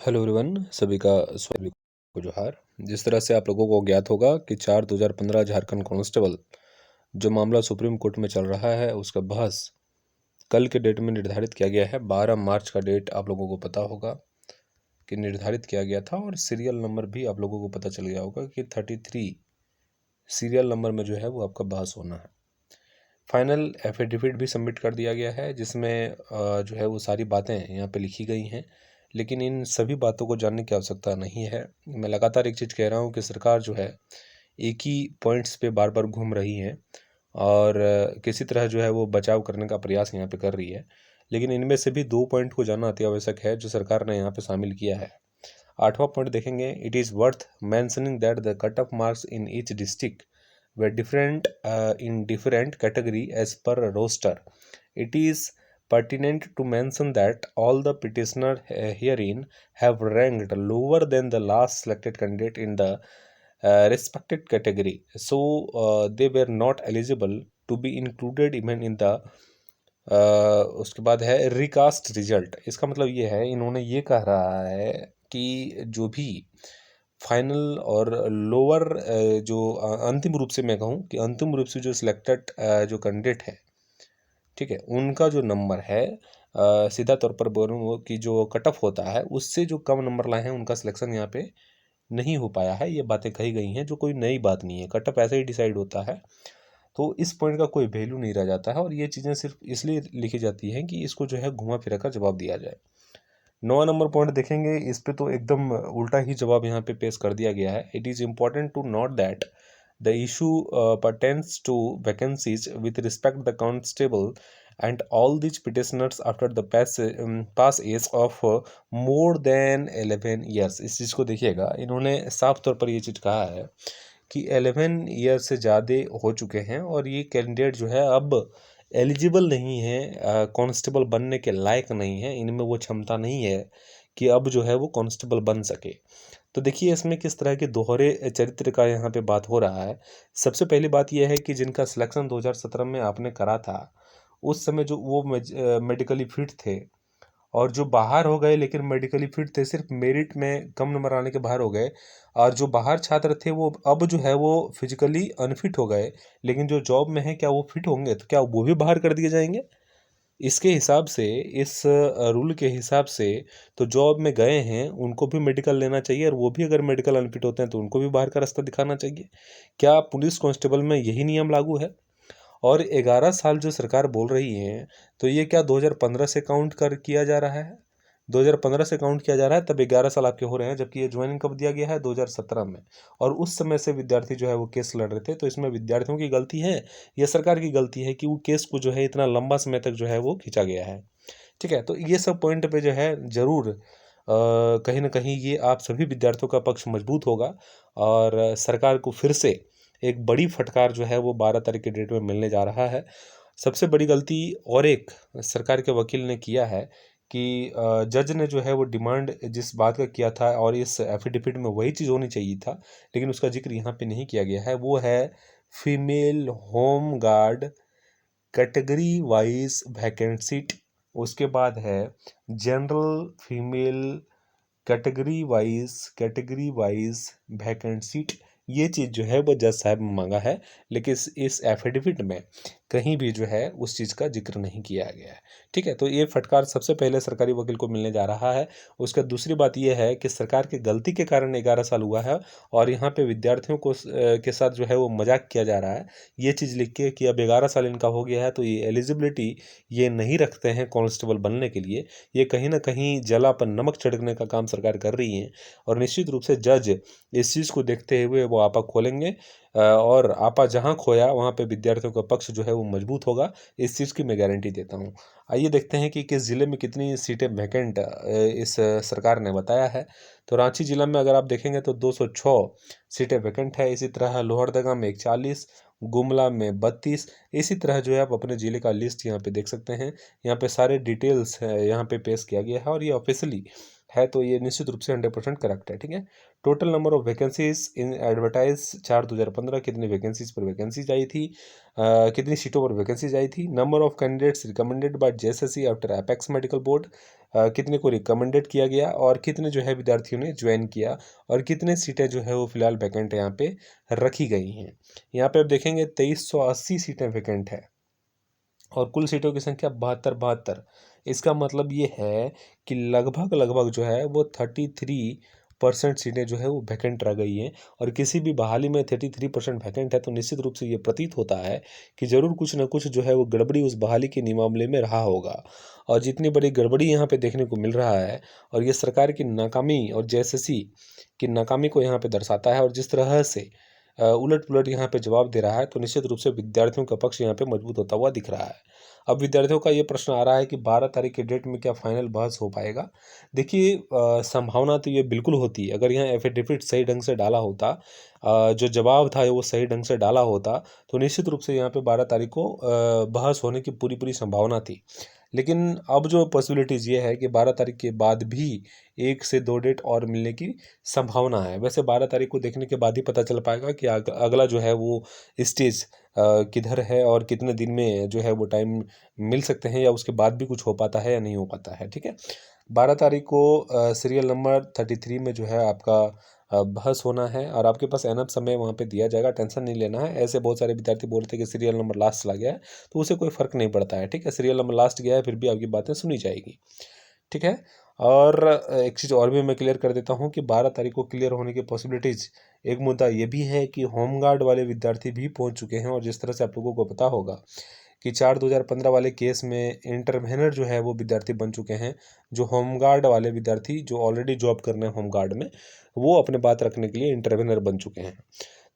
Hello everyone, सभी का सभी को जोहार। जिस तरह से आप लोगों को ज्ञात होगा कि 4/2015 झारखंड कांस्टेबल जो मामला सुप्रीम कोर्ट में चल रहा है उसका बहस कल के डेट में निर्धारित किया गया है। 12 मार्च का डेट आप लोगों को पता होगा कि निर्धारित किया गया था और सीरियल नंबर भी आप लोगों को पता चल गया होगा कि 33 सीरियल नंबर में जो है वो आपका बहस होना है। फाइनल एफिडेविट भी सबमिट कर दिया गया है जिसमें जो है वो सारी बातें यहाँ पे लिखी गई हैं, लेकिन इन सभी बातों को जानने की आवश्यकता नहीं है। मैं लगातार एक चीज़ कह रहा हूँ कि सरकार जो है एक ही पॉइंट्स पे बार बार घूम रही है और किसी तरह जो है वो बचाव करने का प्रयास यहाँ पे कर रही है, लेकिन इनमें से भी 2 पॉइंट को जानना अति आवश्यक है जो सरकार ने यहाँ पे शामिल किया है। 8वां पॉइंट देखेंगे, it is worth mentioning that the cut off marks in each district were different in different category as per roster. It is pertinent to mention that all the petitioner herein have ranked lower than the last selected candidate in the respected category, so they were not eligible to be included even in the उसके बाद है recast result. इसका मतलब ये है, इन्होंने ये कह रहा है कि जो भी फाइनल और लोअर जो अंतिम रूप से मैं कहूँ कि अंतिम रूप से जो सिलेक्टेड जो कैंडिडेट है, ठीक है, उनका जो नंबर है सीधा तौर पर बोलूँ कि जो कट ऑफ होता है उससे जो कम नंबर लाए हैं उनका सिलेक्शन यहाँ पे नहीं हो पाया है। ये बातें कही गई हैं, जो कोई नई बात नहीं है। कट ऑफ ऐसे ही डिसाइड होता है, तो इस पॉइंट का कोई वैल्यू नहीं रह जाता है और ये चीज़ें सिर्फ इसलिए लिखी जाती हैं कि इसको जो है घुमा फिरा कर जवाब दिया जाए। 9 नंबर पॉइंट देखेंगे, इस पे तो एकदम उल्टा ही जवाब यहाँ पे पेश कर दिया गया है। It is important to note that the issue pertains to vacancies with respect the constable and all these petitioners after the pass age of more than 11 years। इस चीज़ को देखिएगा, इन्होंने साफ तौर पर ये चीज़ कहा है कि 11 ईयर से ज़्यादा हो चुके हैं और ये कैंडिडेट जो है अब एलिजिबल नहीं है, कांस्टेबल बनने के लायक नहीं है, इनमें वो क्षमता नहीं है कि अब जो है वो कांस्टेबल बन सके। तो देखिए इसमें किस तरह के दोहरे चरित्र का यहाँ पे बात हो रहा है। सबसे पहली बात यह है कि जिनका सिलेक्शन 2017 में आपने करा था, उस समय जो वो मेडिकली फिट थे और जो बाहर हो गए लेकिन मेडिकली फिट थे, सिर्फ मेरिट में कम नंबर आने के बाहर हो गए, और जो बाहर छात्र थे वो अब जो है वो फिजिकली अनफिट हो गए, लेकिन जो जॉब में है क्या वो फिट होंगे? तो क्या वो भी बाहर कर दिए जाएंगे? इसके हिसाब से, इस रूल के हिसाब से, तो जॉब में गए हैं उनको भी मेडिकल लेना चाहिए और वो भी अगर मेडिकल अनफिट होते हैं तो उनको भी बाहर का रास्ता दिखाना चाहिए। क्या पुलिस कांस्टेबल में यही नियम लागू है? और 11 साल जो सरकार बोल रही है, तो ये क्या 2015 से काउंट कर किया जा रहा है? 2015 से काउंट किया जा रहा है, तब 11 साल आपके हो रहे हैं, जबकि ये ज्वाइनिंग कब दिया गया है? 2017 में। और उस समय से विद्यार्थी जो है वो केस लड़ रहे थे, तो इसमें विद्यार्थियों की गलती है या सरकार की गलती है कि वो केस को जो है इतना लंबा समय तक जो है वो खींचा गया है? ठीक है, तो ये सब पॉइंट पे जो है ज़रूर कहीं न कहीं ये आप सभी विद्यार्थियों का पक्ष मजबूत होगा और सरकार को फिर से एक बड़ी फटकार जो है वो 12 तारीख के डेट में मिलने जा रहा है। सबसे बड़ी गलती और एक सरकार के वकील ने किया है कि जज ने जो है वो डिमांड जिस बात का किया था और इस एफिडेविट में वही चीज़ होनी चाहिए था, लेकिन उसका ज़िक्र यहाँ पे नहीं किया गया है। वो है female home guard category wise vacancy. उसके बाद है general female category wise vacancy. ये चीज़ जो है वो जज साहब ने मांगा है, लेकिन इस एफिडेविट में कहीं भी जो है उस चीज़ का जिक्र नहीं किया गया है। ठीक है, तो ये फटकार सबसे पहले सरकारी वकील को मिलने जा रहा है। उसका दूसरी बात ये है कि सरकार की गलती के कारण 11 साल हुआ है और यहाँ पे विद्यार्थियों को के साथ जो है वो मजाक किया जा रहा है, ये चीज़ लिख के कि अब 11 साल इनका हो गया है तो ये एलिजिबिलिटी ये नहीं रखते हैं कांस्टेबल बनने के लिए। ये कहीं ना कहीं जला पर नमक छिड़कने का काम सरकार कर रही है और निश्चित रूप से जज इस चीज़ को देखते हुए वो आपा खोलेंगे और आपा जहां खोया वहां पे विद्यार्थियों का पक्ष जो है वो मजबूत होगा। इस चीज़ की मैं गारंटी देता हूं। आइए देखते हैं कि किस ज़िले में कितनी सीटें वैकेंट इस सरकार ने बताया है। तो रांची जिला में अगर आप देखेंगे तो 206 सीटें वैकेंट है। इसी तरह लोहरदगा में 41, गुमला में 32। इसी तरह जो है आप अपने ज़िले का लिस्ट यहाँ पे देख सकते हैं। यहाँ पे सारे डिटेल्स यहाँ पे पेश किया गया है और ये ऑफिशियली है तो ये निश्चित रूप से 100% करेक्ट है। ठीक है। Total number of vacancies in advertise 4/2015, कितनी वैकेंसीज पर वैकेंसीज आई थी, कितनी सीटों पर वैकेंसीज आई थी। Number of candidates recommended by JSSC after apex medical board, कितने को रिकमेंडेड किया गया और कितने जो है विद्यार्थियों ने ज्वाइन किया, और कितने सीटें जो है वो फिलहाल वैकेंट यहाँ पे रखी गई हैं। यहाँ पे आप देखेंगे 2380 सीटें वैकेंट है और कुल सीटों की संख्या 72। इसका मतलब ये है कि लगभग लगभग जो है वो 33% सीटें जो है वो वैकेंट रह गई हैं। और किसी भी बहाली में 33% वैकेंट है तो निश्चित रूप से ये प्रतीत होता है कि ज़रूर कुछ ना कुछ जो है वो गड़बड़ी उस बहाली के मामले में रहा होगा। और जितनी बड़ी गड़बड़ी यहाँ पे देखने को मिल रहा है और ये सरकार की नाकामी और जेएसएससी की नाकामी को यहाँ पे दर्शाता है, और जिस तरह से उलट पुलट यहाँ पे जवाब दे रहा है, तो निश्चित रूप से विद्यार्थियों का पक्ष यहाँ पे मजबूत होता हुआ दिख रहा है। अब विद्यार्थियों का ये प्रश्न आ रहा है कि 12 तारीख के डेट में क्या फाइनल बहस हो पाएगा। देखिए, संभावना तो ये बिल्कुल होती है। अगर यहाँ एफिडेविट सही ढंग से डाला होता, जो जवाब था वो सही ढंग से डाला होता, तो निश्चित रूप से यहाँ पे 12 तारीख को बहस होने की पूरी पूरी संभावना थी। लेकिन अब जो पॉसिबिलिटीज़ ये है कि 12 तारीख के बाद भी 1 से 2 डेट और मिलने की संभावना है। वैसे 12 तारीख को देखने के बाद ही पता चल पाएगा कि अगला जो है वो स्टेज किधर है और कितने दिन में जो है वो टाइम मिल सकते हैं, या उसके बाद भी कुछ हो पाता है या नहीं हो पाता है। ठीक है। 12 तारीख को सीरियल नंबर 33 में जो है आपका बहस होना है, और आपके पास एनफ समय वहाँ पे दिया जाएगा, टेंशन नहीं लेना है। ऐसे बहुत सारे विद्यार्थी बोलते हैं कि सीरियल नंबर लास्ट चला गया है, तो उसे कोई फ़र्क नहीं पड़ता है। ठीक है। सीरियल नंबर लास्ट गया है फिर भी आपकी बातें सुनी जाएगी। ठीक है। और एक चीज़ और भी मैं क्लियर कर देता हूँ कि 12 तारीख को क्लियर होने की पॉसिबिलिटीज़, एक मुद्दा ये भी है कि होमगार्ड वाले विद्यार्थी भी पहुँच चुके हैं। और जिस तरह से आप लोगों को पता होगा कि 4/2015 वाले केस में इंटरवेनर जो है वो विद्यार्थी बन चुके हैं। जो होमगार्ड वाले विद्यार्थी जो ऑलरेडी जॉब कर रहे हैं होमगार्ड में, वो अपने बात रखने के लिए इंटरवेनर बन चुके हैं।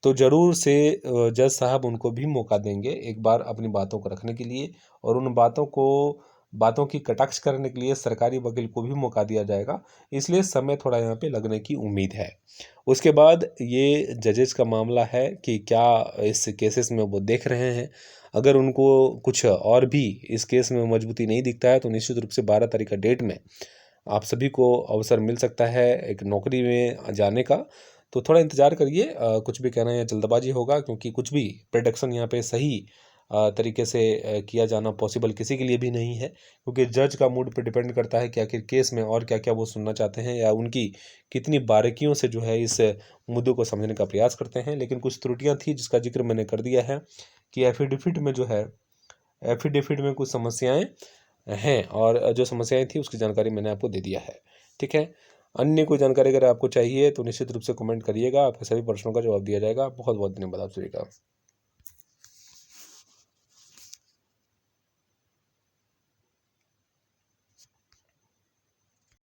तो ज़रूर से जज साहब उनको भी मौका देंगे एक बार अपनी बातों को रखने के लिए, और उन बातों की कटाक्ष करने के लिए सरकारी वकील को भी मौका दिया जाएगा। इसलिए समय थोड़ा यहाँ पे लगने की उम्मीद है। उसके बाद ये जजेस का मामला है कि क्या इस केसेस में वो देख रहे हैं। अगर उनको कुछ और भी इस केस में मजबूती नहीं दिखता है तो निश्चित रूप से 12 तारीख का डेट में आप सभी को अवसर मिल सकता है एक नौकरी में जाने का। तो थोड़ा इंतज़ार करिए। कुछ भी कहना है जल्दबाजी होगा, क्योंकि कुछ भी प्रेडिक्शन यहाँ पे सही तरीके से किया जाना पॉसिबल किसी के लिए भी नहीं है, क्योंकि जज का मूड पे डिपेंड करता है कि आखिर केस में और क्या क्या वो सुनना चाहते हैं, या उनकी कितनी बारीकियों से जो है इस मुद्दे को समझने का प्रयास करते हैं। लेकिन कुछ त्रुटियां थी जिसका जिक्र मैंने कर दिया है कि एफिडेविट में कुछ समस्याएं हैं, और जो समस्याएं थी उसकी जानकारी मैंने आपको दे दिया है। ठीक है। अन्य कोई जानकारी अगर आपको चाहिए तो निश्चित रूप से कमेंट करिएगा, आपके सभी प्रश्नों का जवाब दिया जाएगा। बहुत बहुत धन्यवाद आप सभी का।